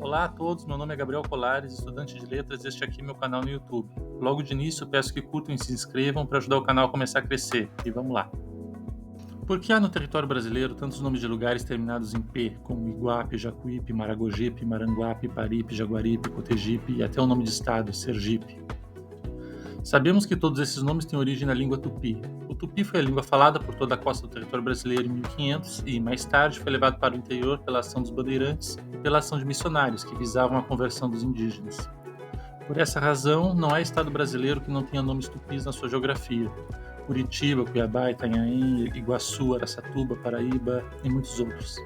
Olá a todos, meu nome é Gabriel Colares, estudante de letras, e este aqui é meu canal no YouTube. Logo de início, peço que curtam e se inscrevam para ajudar o canal a começar a crescer. E vamos lá! Por que há no território brasileiro tantos nomes de lugares terminados em P, como Iguape, Jacuípe, Maragogipe, Maranguape, Paripe, Jaguaripe, Cotegipe e até o nome de estado, Sergipe? Sabemos que todos esses nomes têm origem na língua tupi. O tupi foi a língua falada por toda a costa do território brasileiro em 1500 e, mais tarde, foi levado para o interior pela ação dos bandeirantes e pela ação de missionários que visavam a conversão dos indígenas. Por essa razão, não há estado brasileiro que não tenha nomes tupis na sua geografia. Curitiba, Cuiabá, Itanhaém, Iguaçu, Araçatuba, Paraíba e muitos outros.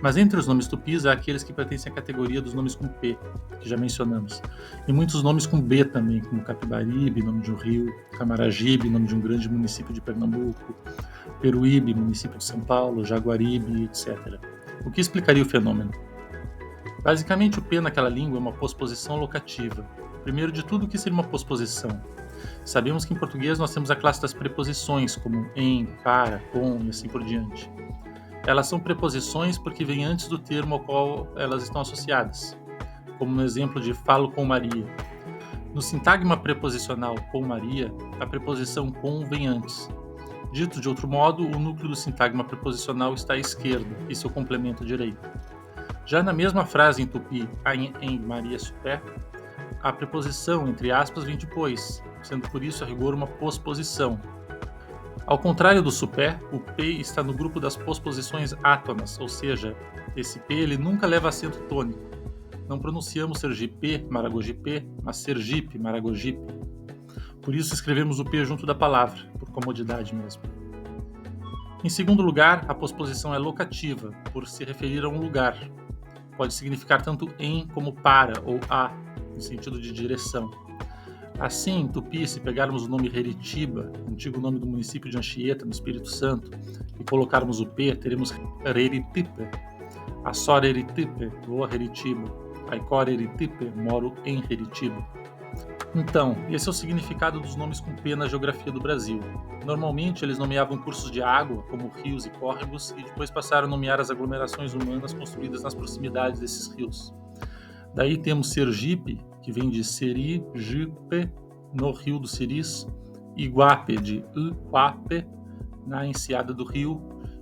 Mas entre os nomes tupis há aqueles que pertencem à categoria dos nomes com P, que já mencionamos, e muitos nomes com B também, como Capibaribe, nome de um rio, Camaragibe, nome de um grande município de Pernambuco, Peruíbe, município de São Paulo, Jaguaribe, etc. O que explicaria o fenômeno? Basicamente, o P naquela língua é uma posposição locativa. Primeiro de tudo, o que seria uma posposição? Sabemos que em português nós temos a classe das preposições, como em, para, com e assim por diante. Elas são preposições porque vêm antes do termo ao qual elas estão associadas, como no exemplo de falo com Maria. No sintagma preposicional com Maria, a preposição com vem antes. Dito de outro modo, o núcleo do sintagma preposicional está à esquerda e seu complemento à direita. Já na mesma frase em tupi, em Maria Supé, a preposição, entre aspas, vem depois, sendo por isso a rigor uma posposição. Ao contrário do supé, o P está no grupo das posposições átonas, ou seja, esse P ele nunca leva acento tônico. Não pronunciamos Sergipe, Maragogipe, mas Sergipe, Maragogipe. Por isso escrevemos o P junto da palavra, por comodidade mesmo. Em segundo lugar, a posposição é locativa, por se referir a um lugar. Pode significar tanto em como para ou a, no sentido de direção. Assim, em tupi, se pegarmos o nome Heritiba, antigo nome do município de Anchieta, no Espírito Santo, e colocarmos o P, teremos Heritipe. Assor Heritipe, vou a Heritiba. Aikor Heritipe, moro em Heritiba. Então, esse é o significado dos nomes com P na geografia do Brasil. Normalmente, eles nomeavam cursos de água, como rios e córregos, e depois passaram a nomear as aglomerações humanas construídas nas proximidades desses rios. Daí temos Sergipe, que vem de Seri-Jipe, no rio do Siris, Iguape, de Uape, na enseada do rio,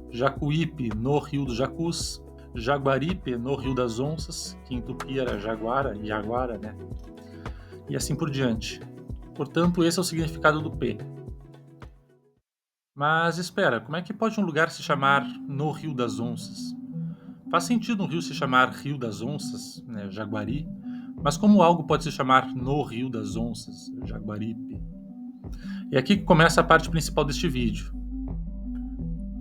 Jacuípe, no rio do Jacus, Jaguaripe, no rio das Onças, que em tupi era Jaguara, Jaguara, né? E assim por diante. Portanto, esse é o significado do P. Mas espera, como é que pode um lugar se chamar no rio das Onças? Faz sentido um rio se chamar Rio das Onças, né, Jaguari, mas como algo pode se chamar no Rio das Onças, Jaguaripe? E aqui que começa a parte principal deste vídeo.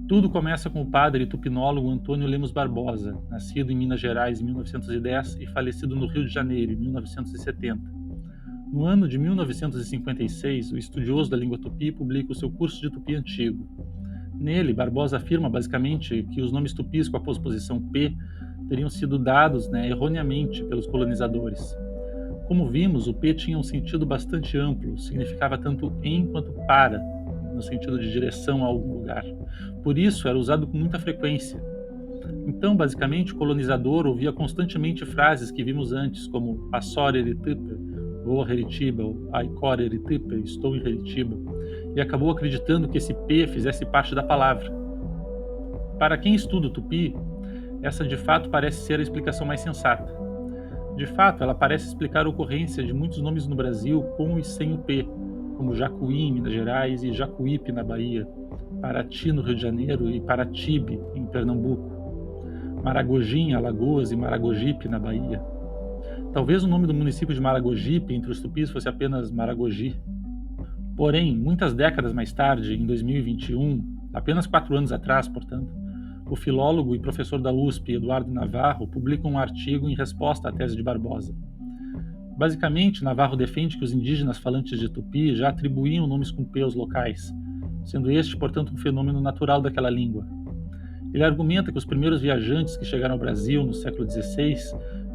Tudo começa com o padre tupinólogo Antônio Lemos Barbosa, nascido em Minas Gerais em 1910 e falecido no Rio de Janeiro em 1970. No ano de 1956, o estudioso da língua tupi publica o seu curso de tupi antigo. Nele, Barbosa afirma basicamente que os nomes tupis com a posposição P teriam sido dados erroneamente pelos colonizadores. Como vimos, o P tinha um sentido bastante amplo, significava tanto em quanto para, no sentido de direção a algum lugar. Por isso, era usado com muita frequência. Então, basicamente, o colonizador ouvia constantemente frases que vimos antes, como Assor Heritipe, vou a Heritiba, ou Aikor Heritipe, estou em Heritiba, e acabou acreditando que esse P fizesse parte da palavra. Para quem estuda o tupi, essa de fato parece ser a explicação mais sensata. De fato, ela parece explicar a ocorrência de muitos nomes no Brasil com e sem o P, como Jacuí em Minas Gerais e Jacuípe na Bahia, Paraty no Rio de Janeiro e Paratibe em Pernambuco, Maragogi em Alagoas e Maragogipe na Bahia. Talvez o nome do município de Maragogipe entre os tupis fosse apenas Maragogi. Porém, muitas décadas mais tarde, em 2021, apenas 4 anos atrás, portanto, o filólogo e professor da USP, Eduardo Navarro, publica um artigo em resposta à tese de Barbosa. Basicamente, Navarro defende que os indígenas falantes de tupi já atribuíam nomes com P aos locais, sendo este, portanto, um fenômeno natural daquela língua. Ele argumenta que os primeiros viajantes que chegaram ao Brasil no século XVI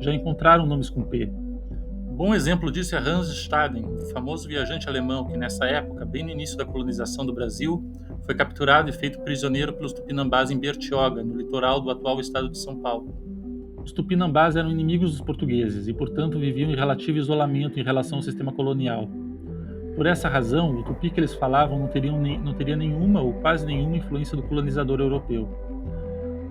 já encontraram nomes com P. Bom exemplo disso é Hans Staden, o famoso viajante alemão que nessa época, bem no início da colonização do Brasil, foi capturado e feito prisioneiro pelos tupinambás em Bertioga, no litoral do atual estado de São Paulo. Os tupinambás eram inimigos dos portugueses e, portanto, viviam em relativo isolamento em relação ao sistema colonial. Por essa razão, o tupi que eles falavam não teria nenhuma ou quase nenhuma influência do colonizador europeu.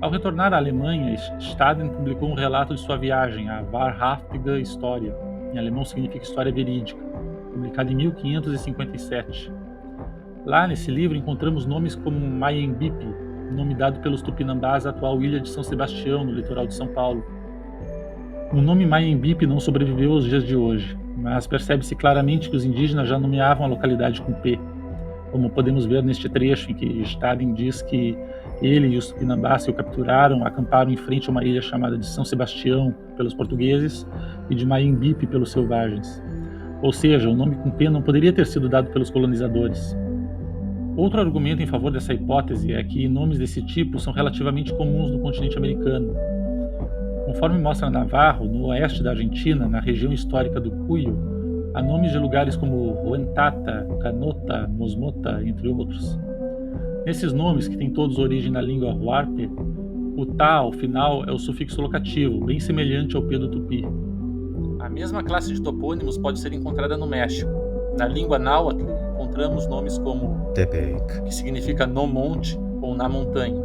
Ao retornar à Alemanha, Staden publicou um relato de sua viagem, a Wahrhaftige Historie, em alemão significa História Verídica, publicado em 1557. Lá, nesse livro, encontramos nomes como Maiembipe, nome dado pelos tupinambás à atual ilha de São Sebastião, no litoral de São Paulo. O nome Maiembipe não sobreviveu aos dias de hoje, mas percebe-se claramente que os indígenas já nomeavam a localidade com P, como podemos ver neste trecho em que Staden diz que ele e os tupinambás que o capturaram acamparam em frente a uma ilha chamada de São Sebastião pelos portugueses e de Maiembipe pelos selvagens. Ou seja, o nome com P não poderia ter sido dado pelos colonizadores. Outro argumento em favor dessa hipótese é que nomes desse tipo são relativamente comuns no continente americano. Conforme mostra Navarro, no oeste da Argentina, na região histórica do Cuyo, há nomes de lugares como Huentata, Canota, Mosmota, entre outros. Nesses nomes, que têm todos origem na língua huarpe, o tá ao final é o sufixo locativo, bem semelhante ao P do tupi. A mesma classe de topônimos pode ser encontrada no México. Na língua náhuatl, encontramos nomes como Tepic, que significa no monte ou na montanha.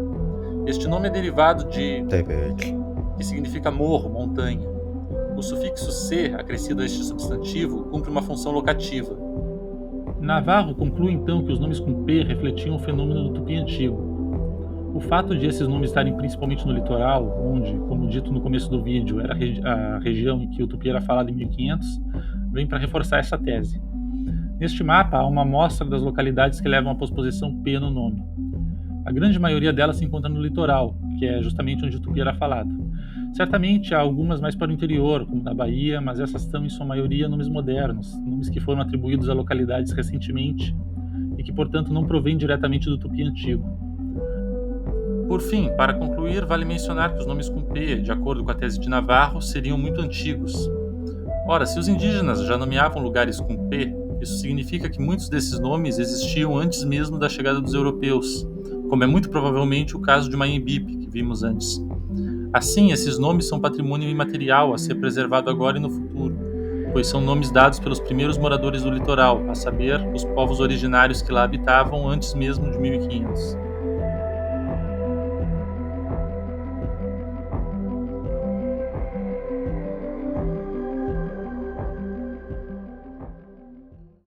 Este nome é derivado de Tepic, que significa morro, montanha. O sufixo "c", acrescido a este substantivo, cumpre uma função locativa. Navarro conclui então que os nomes com P refletiam o fenômeno do tupi antigo. O fato de esses nomes estarem principalmente no litoral, onde, como dito no começo do vídeo, era a região em que o tupi era falado em 1500, vem para reforçar essa tese. Neste mapa há uma amostra das localidades que levam a posposição P no nome. A grande maioria delas se encontra no litoral, que é justamente onde o tupi era falado. Certamente há algumas mais para o interior, como na Bahia, mas essas são em sua maioria nomes modernos, nomes que foram atribuídos a localidades recentemente e que, portanto, não provêm diretamente do tupi antigo. Por fim, para concluir, vale mencionar que os nomes com P, de acordo com a tese de Navarro, seriam muito antigos. Ora, se os indígenas já nomeavam lugares com P, isso significa que muitos desses nomes existiam antes mesmo da chegada dos europeus, como é muito provavelmente o caso de Maiembipe, que vimos antes. Assim, esses nomes são patrimônio imaterial a ser preservado agora e no futuro, pois são nomes dados pelos primeiros moradores do litoral, a saber, os povos originários que lá habitavam antes mesmo de 1500.